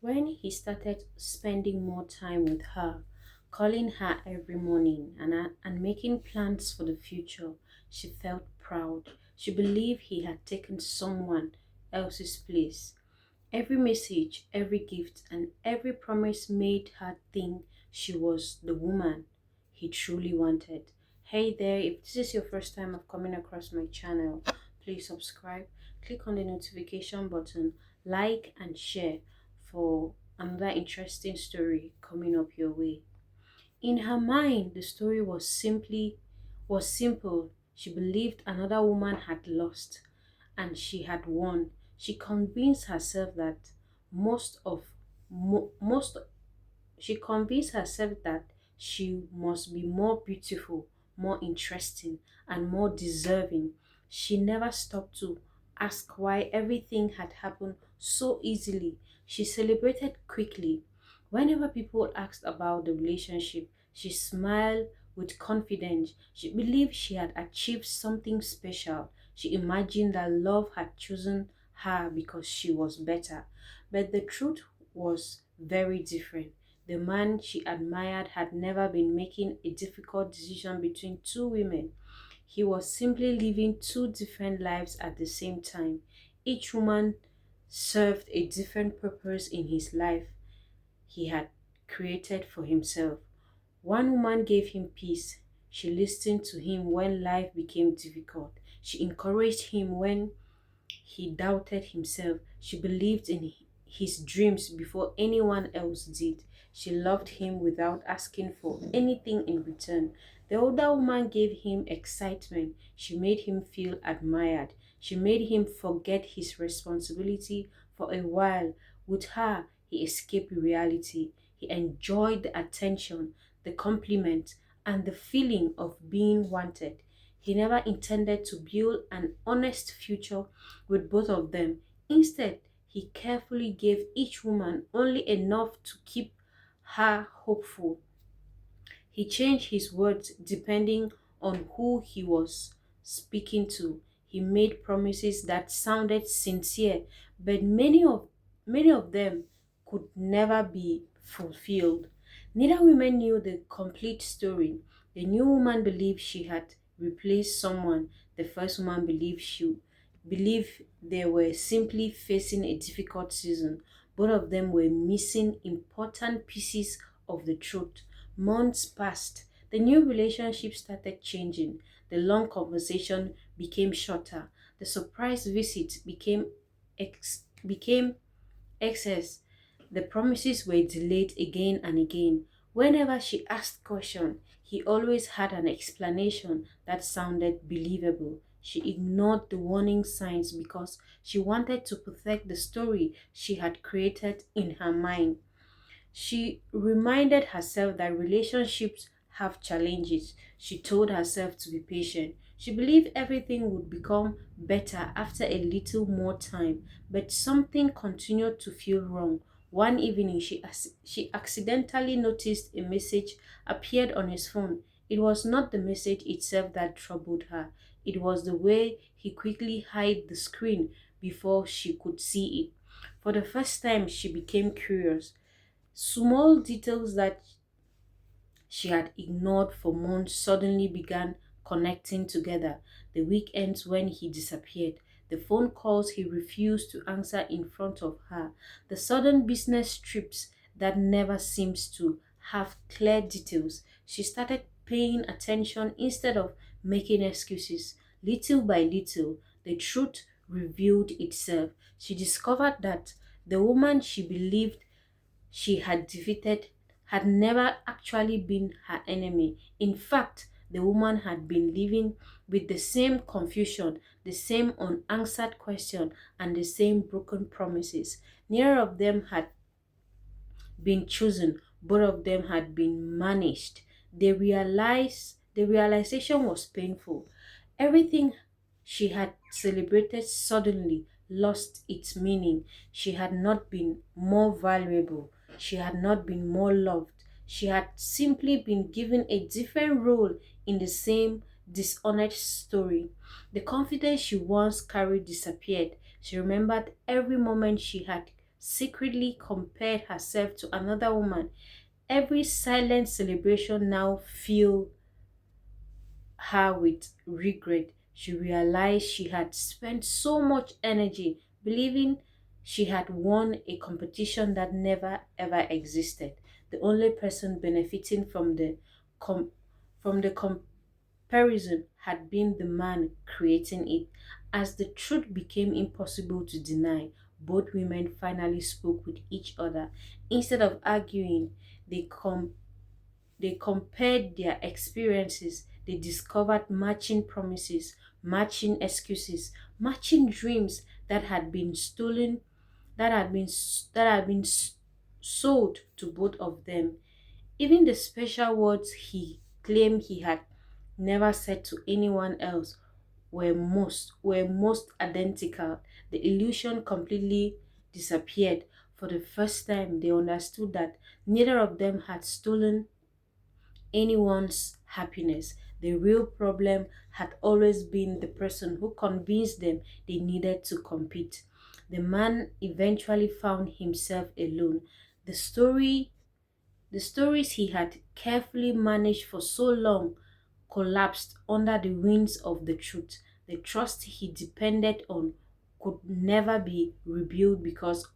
When he started spending more time with her, calling her every morning and making plans for the future, she felt proud. She believed he had taken someone else's place. Every message, every gift, and every promise made her think she was the woman he truly wanted. Hey there, if this is your first time of coming across my channel, please subscribe, click on the notification button, like, and share for another interesting story coming up your way. In her mind, the story was simple. She believed another woman had lost and she had won. She convinced herself that most of most she convinced herself that she must be more beautiful, more interesting, and more deserving. She never stopped to ask why everything had happened so easily. She celebrated quickly. Whenever people asked about the relationship, she smiled with confidence. She believed she had achieved something special. She imagined that love had chosen her because she was better. But the truth was very different. The man she admired had never been making a difficult decision between two women. He was simply living two different lives at the same time. Each woman served a different purpose in his life he had created for himself. One woman gave him peace. She listened to him when life became difficult. She encouraged him when he doubted himself. She believed in his dreams before anyone else did. She loved him without asking for anything in return. The older woman gave him excitement. She made him feel admired. She made him forget his responsibility for a while. With her, he escaped reality. He enjoyed the attention, the compliment, and the feeling of being wanted. He never intended to build an honest future with both of them. Instead, he carefully gave each woman only enough to keep her hopeful. He changed his words depending on who he was speaking to. He made promises that sounded sincere, but many of them could never be fulfilled. Neither woman knew the complete story. The new woman believed she had replaced someone. The first woman believed they were simply facing a difficult season. Both of them were missing important pieces of the truth. Months passed. The new relationship started changing. The long conversation became shorter. The surprise visit became excess. The promises were delayed again and again. Whenever she asked question, he always had an explanation that sounded believable. She ignored the warning signs because she wanted to protect the story she had created in her mind. She reminded herself that relationships have challenges. She told herself to be patient. She believed everything would become better after a little more time, but something continued to feel wrong. One evening, she accidentally noticed a message appeared on his phone. It was not the message itself that troubled her. It was the way he quickly hid the screen before she could see it. For the first time, she became curious. Small details that she had ignored for months suddenly began connecting together. The weekends when he disappeared, the phone calls he refused to answer in front of her, the sudden business trips that never seems to have clear details. She started paying attention instead of making excuses. Little by little, the truth revealed itself. She discovered that the woman she believed she had defeated had never actually been her enemy. In fact, the woman had been living with the same confusion, the same unanswered question, and the same broken promises. Neither of them had been chosen, both of them had been managed. The realization was painful. Everything she had celebrated suddenly lost its meaning. She had not been more valuable. She had not been more loved. She had simply been given a different role in the same dishonored story. The confidence she once carried disappeared. She remembered every moment she had secretly compared herself to another woman, every silent celebration now filled her with regret. She realized she had spent so much energy believing she had won a competition that never ever existed. The only person benefiting com- from the comparison had been the man creating it. As the truth became impossible to deny, both women finally spoke with each other. Instead of arguing, they they compared their experiences. They discovered matching promises, matching excuses, matching dreams that had been stolen, that had been sold to both of them. Even the special words he claimed he had never said to anyone else were most identical. The illusion completely disappeared. For the first time, they understood that neither of them had stolen anyone's happiness. The real problem had always been the person who convinced them they needed to compete. The man eventually found himself alone. The story the stories he had carefully managed for so long collapsed under the winds of the truth. The trust he depended on could never be rebuilt because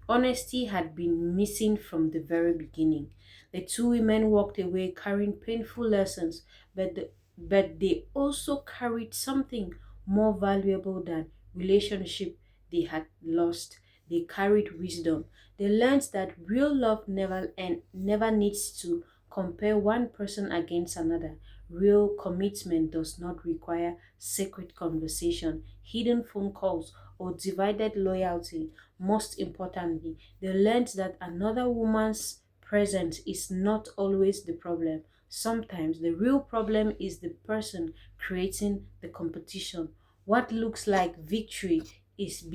honesty had been missing from the very beginning. The two women walked away carrying painful lessons, but they also carried something more valuable than relationship they had lost. They carried wisdom. They learned that real love never needs to compare one person against another. Real commitment does not require secret conversation, hidden phone calls, or divided loyalty. Most importantly, they learned that another woman's presence is not always the problem. Sometimes the real problem is the person creating the competition. What looks like victory is the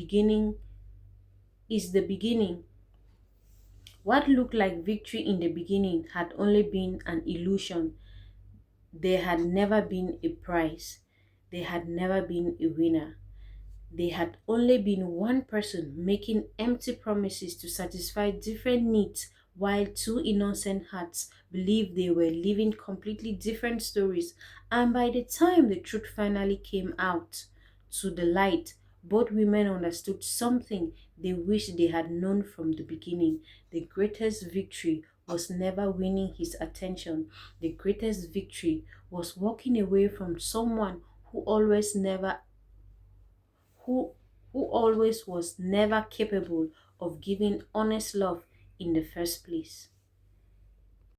beginning. What looked like victory in the beginning had only been an illusion. There had never been a prize. There had never been a winner. They had only been one person making empty promises to satisfy different needs, while two innocent hearts believed they were living completely different stories. And by the time the truth finally came out to the light, both women understood something they wished they had known from the beginning. The greatest victory was never winning his attention. The greatest victory was walking away from someone who who always was never capable of giving honest love in the first place.